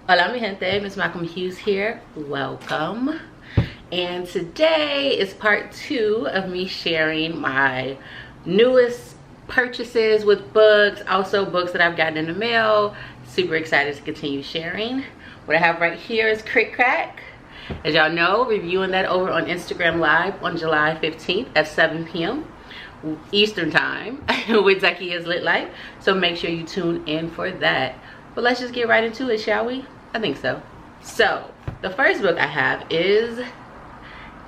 Hola mi gente, MsMalcolmHughes here. Welcome. And today is part 2 of me sharing my newest purchases with books, also books that I've gotten in the mail. Super excited to continue sharing. What I have right here is Crick Crack. As y'all know, reviewing that over on Instagram Live on July 15th at 7 p.m. Eastern time with Zakia's Lit Life. So make sure you tune in for that. But let's just get right into it, shall we? I think so. So the first book I have is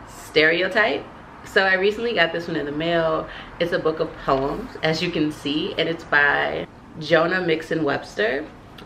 Stereotype. So I recently got this one in the mail. It's a book of poems, as you can see, and it's by Jonah Mixon Webster.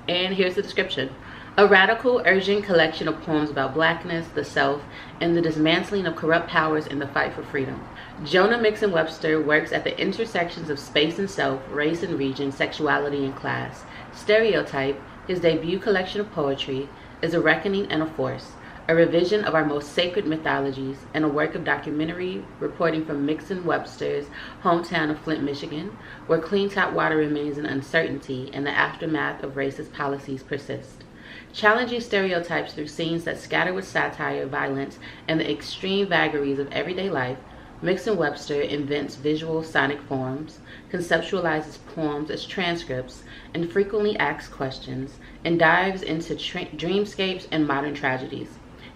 And here's the description. A radical, urgent collection of poems about blackness, the self, and the dismantling of corrupt powers in the fight for freedom. Jonah Mixon Webster works at the intersections of space and self, race and region, sexuality and class. Stereotype, his debut collection of poetry, is a reckoning and a force, a revision of our most sacred mythologies, and a work of documentary reporting from Mixon Webster's hometown of Flint, Michigan, where clean top water remains an uncertainty and the aftermath of racist policies persist. Challenging stereotypes through scenes that scatter with satire, violence, and the extreme vagaries of everyday life, Mixon Webster invents visual sonic forms, conceptualizes poems as transcripts, and frequently asks questions, and dives into dreamscapes and modern tragedies,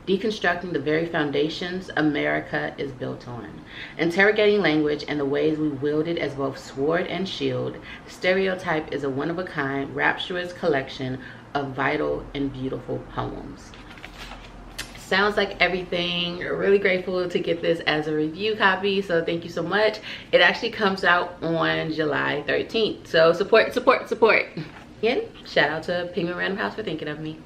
deconstructing the very foundations America is built on. Interrogating language and the ways we wield it as both sword and shield, Stereotype is a one-of-a-kind, rapturous collection of vital and beautiful poems. Sounds like everything. Really grateful to get this as a review copy, so thank you so much. It actually comes out on July 13th, so support. Again, shout out to Penguin Random House for thinking of me.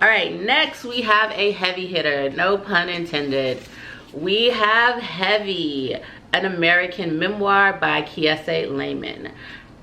All right, next we have a heavy hitter, no pun intended. We have Heavy, an American memoir by Kiese Layman.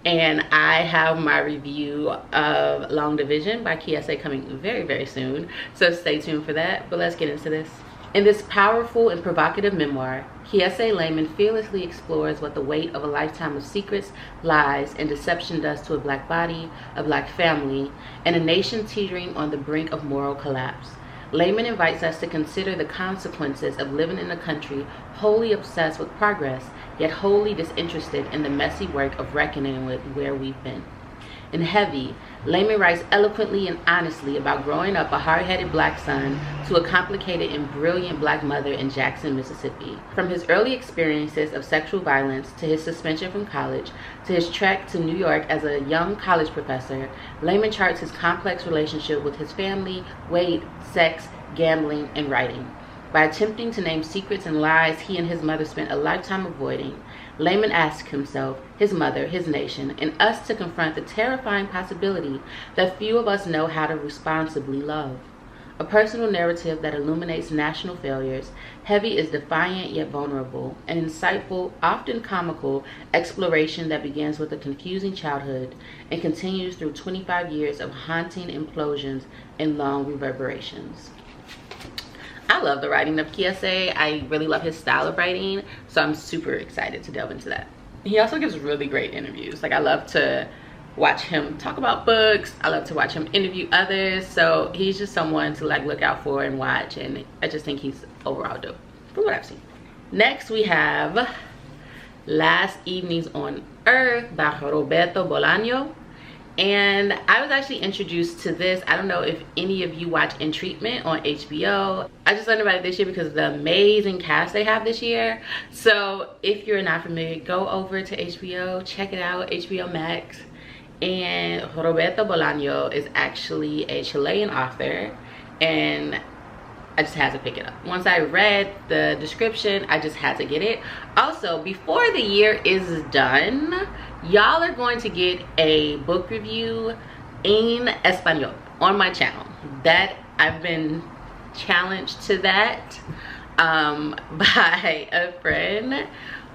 And I have my review of Long Division by Kiese coming very, very soon. So stay tuned for that, but let's get into this. In this powerful and provocative memoir, Kiese Layman fearlessly explores what the weight of a lifetime of secrets, lies, and deception does to a black body, a black family, and a nation teetering on the brink of moral collapse. Layman invites us to consider the consequences of living in a country wholly obsessed with progress, yet wholly disinterested in the messy work of reckoning with where we've been. In Heavy, Layman writes eloquently and honestly about growing up a hard-headed black son to a complicated and brilliant black mother in Jackson, Mississippi. From his early experiences of sexual violence to his suspension from college to his trek to New York as a young college professor, Layman charts his complex relationship with his family, weight, sex, gambling, and writing. By attempting to name secrets and lies he and his mother spent a lifetime avoiding, Layman asks himself, his mother, his nation, and us to confront the terrifying possibility that few of us know how to responsibly love. A personal narrative that illuminates national failures, Heavy is defiant yet vulnerable, an insightful, often comical exploration that begins with a confusing childhood and continues through 25 years of haunting implosions and long reverberations. I love the writing of Kiese. I really love his style of writing, so I'm super excited to delve into that. He also gives really great interviews. Like, I love to watch him talk about books. I love to watch him interview others. So he's just someone to like look out for and watch, and I just think he's overall dope from what I've seen. Next we have Last Evenings on Earth by Roberto Bolaño. And I was actually introduced to this. I don't know if any of you watch In Treatment on HBO. I just learned about it this year because of the amazing cast they have this year. So if you're not familiar, go over to HBO, check it out, HBO Max. And Roberto Bolaño is actually a Chilean author, and I just had to pick it up. Once I read the description, I just had to get it. Also, before the year is done, y'all are going to get a book review in Espanol on my channel. That I've been challenged to that by a friend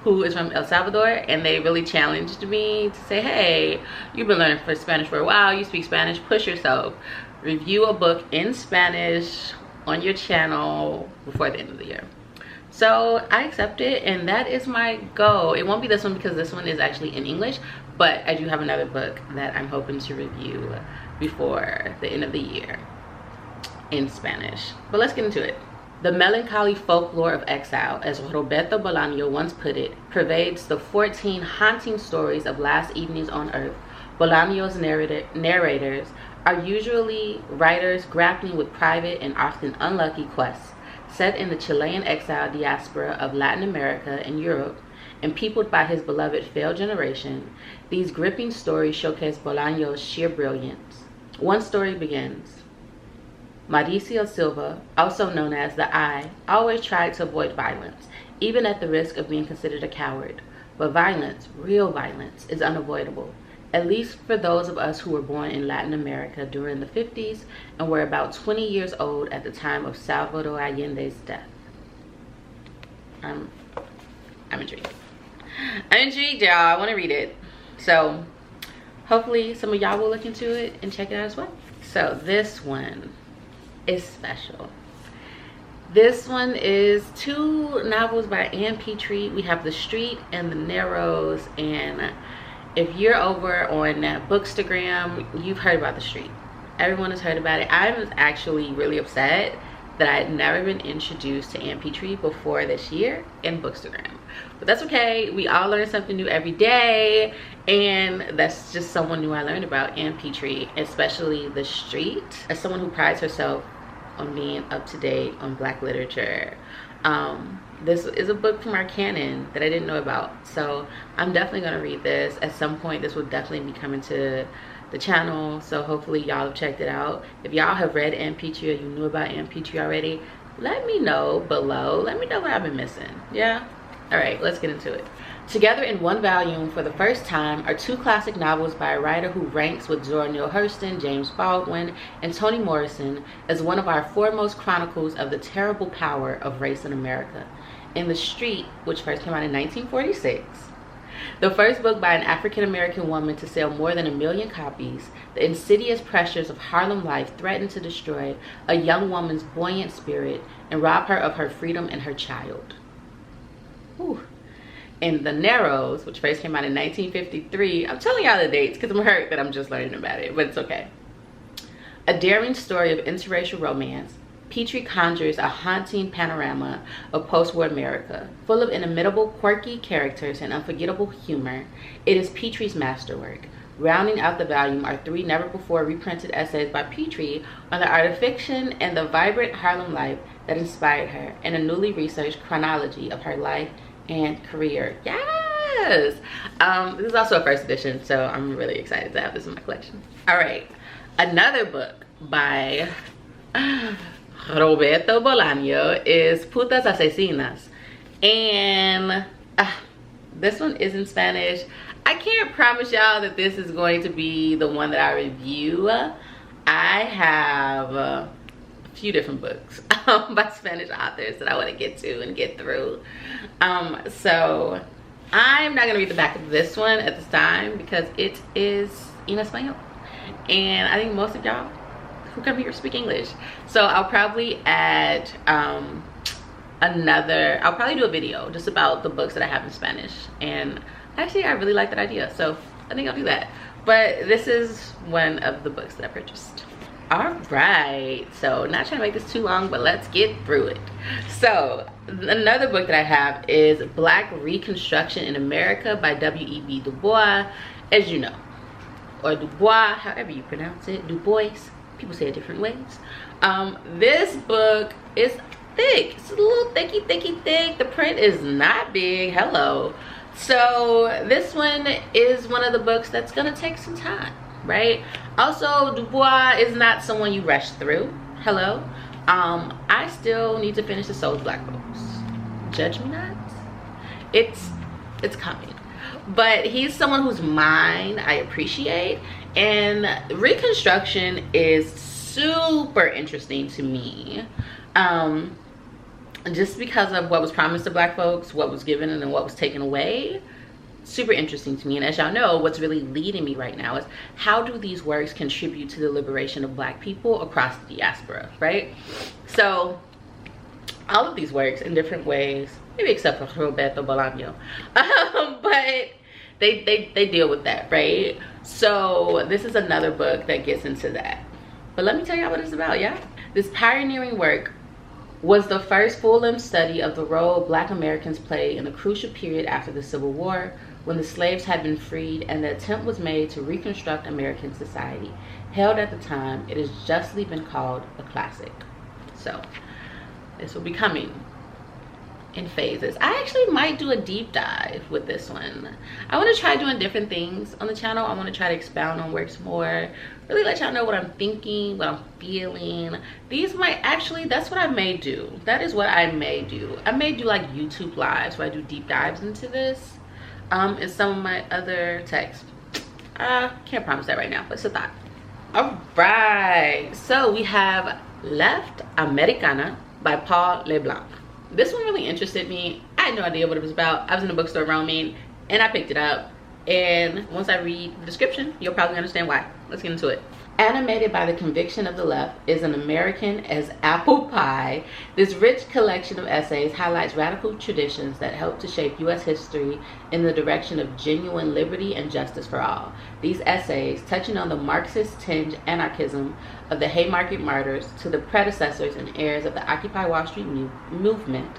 who is from El Salvador, and they really challenged me to say, hey, you've been learning Spanish for a while, you speak Spanish, push yourself. Review a book in Spanish on your channel before the end of the year. So I accept it, and that is my goal. It won't be this one because this one is actually in English, but I do have another book that I'm hoping to review before the end of the year. in Spanish. But let's get into it. The melancholy folklore of exile, as Roberto Bolaño once put it, pervades the 14 haunting stories of last evenings on Earth. Bolaño's narrators are usually writers grappling with private and often unlucky quests, set in the Chilean exile diaspora of Latin America and Europe, and peopled by his beloved failed generation. These gripping stories showcase Bolaño's sheer brilliance. One story begins. Mauricio Silva, also known as the Eye, always tried to avoid violence, even at the risk of being considered a coward. But violence, real violence, is unavoidable, at least for those of us who were born in Latin America during the 50s and were about 20 years old at the time of Salvador Allende's death. I'm intrigued. I'm intrigued, y'all. I want to read it. So hopefully some of y'all will look into it and check it out as well. So this one is special. This one is 2 novels by Ann Petrie. We have The Street and The Narrows, and if you're over on Bookstagram, you've heard about The Street. Everyone has heard about it. I was actually really upset that I had never been introduced to Ann Petrie before this year in Bookstagram. But that's okay. We all learn something new every day, and that's just someone new I learned about, Ann Petrie, especially The Street. As someone who prides herself on being up to date on Black literature, this is a book from our canon that I didn't know about, so I'm definitely gonna read this at some point. This will definitely be coming to the channel, so hopefully y'all have checked it out. If y'all have read Ann Petrie or you knew about Ann Petrie already, let me know below. Let me know what I've been missing. Yeah, all right, let's get into it. Together in one volume for the first time are 2 classic novels by a writer who ranks with Zora Neale Hurston, James Baldwin, and Toni Morrison as one of our foremost chronicles of the terrible power of race in America. In The Street, which first came out in 1946, the first book by an African-American woman to sell more than 1 million copies, the insidious pressures of Harlem life threaten to destroy a young woman's buoyant spirit and rob her of her freedom and her child. Whew. In The Narrows, which first came out in 1953, I'm telling y'all the dates because I'm hurt that I'm just learning about it, but it's okay. A daring story of interracial romance, Petrie conjures a haunting panorama of post-war America, full of inimitable, quirky characters and unforgettable humor. It is Petrie's masterwork. Rounding out the volume are 3 never-before reprinted essays by Petrie on the art of fiction and the vibrant Harlem life that inspired her, and a newly researched chronology of her life and career. Yes! This is also a first edition, so I'm really excited to have this in my collection. All right, another book by Roberto Bolaño is Puttas Asesinas, and this one is in Spanish. I can't promise y'all that this is going to be the one that I review. I have a few different books by Spanish authors that I want to get to and get through. So I'm not gonna read the back of this one at this time because it is in Espanol, and I think most of y'all who come here speak English. So I'll probably add I'll probably do a video just about the books that I have in Spanish, and actually I really like that idea, so I think I'll do that. But this is one of the books that I purchased. All right, so not trying to make this too long, but let's get through it. So another book that I have is Black Reconstruction in America by W.E.B. Du Bois, as you know, or Du Bois, however you pronounce it. Du Bois, people say it different ways. This book is thick. It's a little thick. The print is not big. Hello. So this one is one of the books that's gonna take some time, right? Also, Du Bois is not someone you rush through. Hello. I still need to finish The Soul of Black Folks. Judge me not. It's coming. But he's someone whose mind I appreciate, and Reconstruction is super interesting to me. Just because of what was promised to Black folks, what was given, and then what was taken away. Super interesting to me. And as y'all know, what's really leading me right now is how do these works contribute to the liberation of Black people across the diaspora, right? So all of these works in different ways, maybe except for Roberto Bolaño, but they deal with that, right? So this is another book that gets into that. But let me tell y'all what it's about, yeah? This pioneering work was the first full-length study of the role Black Americans played in a crucial period after the Civil War, when the slaves had been freed and the attempt was made to reconstruct American society. Hailed at the time, it has justly been called a classic. So, this will be coming in phases. I actually might do a deep dive with this one. I want to try doing different things on the channel. I want to try to expound on works more, really let y'all know what I'm thinking, what I'm feeling. These might actually, that's what I may do. That is what I may do. I may do like YouTube lives where I do deep dives into this in some of my other texts. Can't promise that right now, but it's a thought. All right, so we have Left Americana by Paul Leblanc. This one really interested me. I had no idea what it was about. I was in a bookstore around me and I picked it up. And once I read the description, you'll probably understand why. Let's get into it. Animated by the conviction of the left is an American as apple pie. This rich collection of essays highlights radical traditions that help to shape U.S. history in the direction of genuine liberty and justice for all. These essays, touching on the Marxist tinge anarchism of the Haymarket Martyrs to the predecessors and heirs of the Occupy Wall Street movement,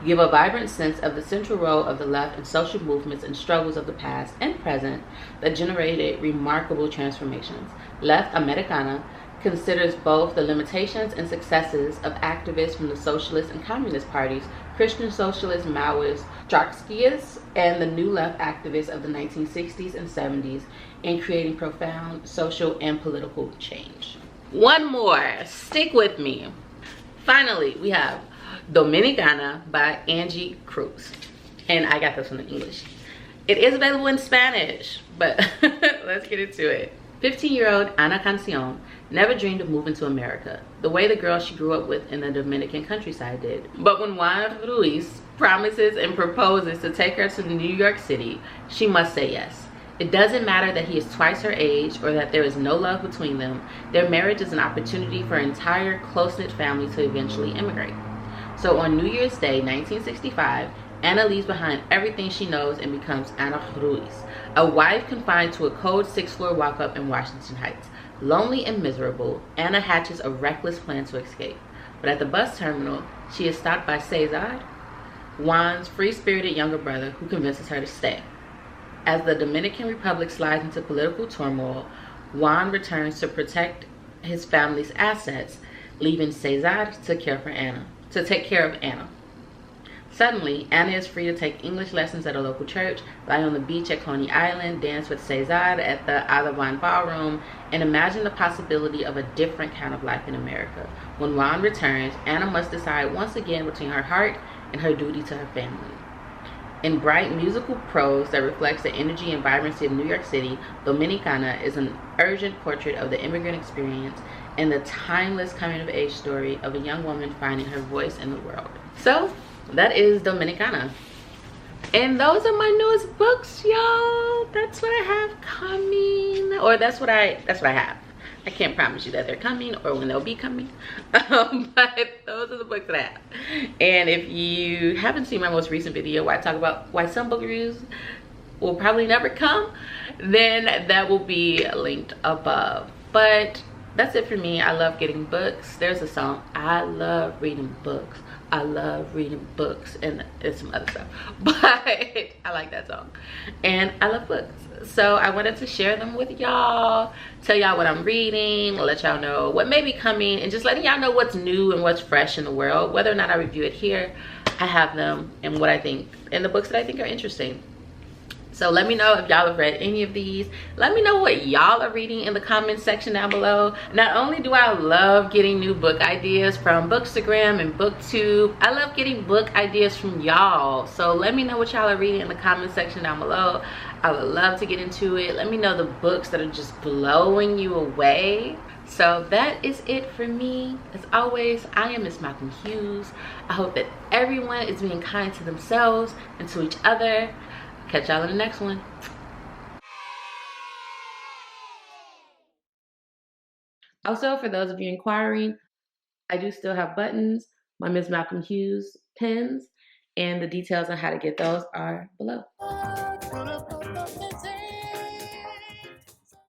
give a vibrant sense of the central role of the left in social movements and struggles of the past and present that generated remarkable transformations. Left Americana considers both the limitations and successes of activists from the socialist and communist parties, Christian socialists, Maoists, Trotskyists, and the New Left activists of the 1960s and 70s in creating profound social and political change. One more, stick with me. Finally, we have Dominicana by Angie Cruz. And I got this one in English. It is available in Spanish, but let's get into it. 15-year-old Ana Cancion never dreamed of moving to America, the way the girl she grew up with in the Dominican countryside did. But when Juan Ruiz promises and proposes to take her to New York City, she must say yes. It doesn't matter that he is twice her age or that there is no love between them. Their marriage is an opportunity for an entire close-knit family to eventually immigrate. So on New Year's Day, 1965, Ana leaves behind everything she knows and becomes Ana Ruiz, a wife confined to a cold 6th-floor walk-up in Washington Heights. Lonely and miserable, Ana hatches a reckless plan to escape. But at the bus terminal, she is stopped by Cesar, Juan's free-spirited younger brother, who convinces her to stay. As the Dominican Republic slides into political turmoil, Juan returns to protect his family's assets, leaving Cesar to take care of Ana. Suddenly, Ana is free to take English lessons at a local church, lie on the beach at Coney Island, dance with Cesar at the Alaban Ballroom, and imagine the possibility of a different kind of life in America. When Juan returns, Ana must decide once again between her heart and her duty to her family. In bright musical prose that reflects the energy and vibrancy of New York City, Dominicana is an urgent portrait of the immigrant experience and the timeless coming-of-age story of a young woman finding her voice in the world. So, that is Dominicana. And those are my newest books, y'all. That's what I have coming. Or that's what I have. I can't promise you that they're coming or when they'll be coming. But those are the books that I have. And if you haven't seen my most recent video where I talk about why some book reviews will probably never come, then that will be linked above. But that's it for me. I love getting books. There's a song, I love reading books. I love reading books, and some other stuff, but I like that song and I love books, so I wanted to share them with y'all, tell y'all what I'm reading, let y'all know what may be coming, and just letting y'all know what's new and what's fresh in the world. Whether or not I review it here, I have them and what I think and the books that I think are interesting. So let me know if y'all have read any of these. Let me know what y'all are reading in the comment section down below. Not only do I love getting new book ideas from Bookstagram and BookTube, I love getting book ideas from y'all. So let me know what y'all are reading in the comment section down below. I would love to get into it. Let me know the books that are just blowing you away. So that is it for me. As always, I am MsMalcolmHughes. I hope that everyone is being kind to themselves and to each other. Catch y'all in the next one. Also, for those of you inquiring, I do still have buttons, my MsMalcolmHughes pins, and the details on how to get those are below.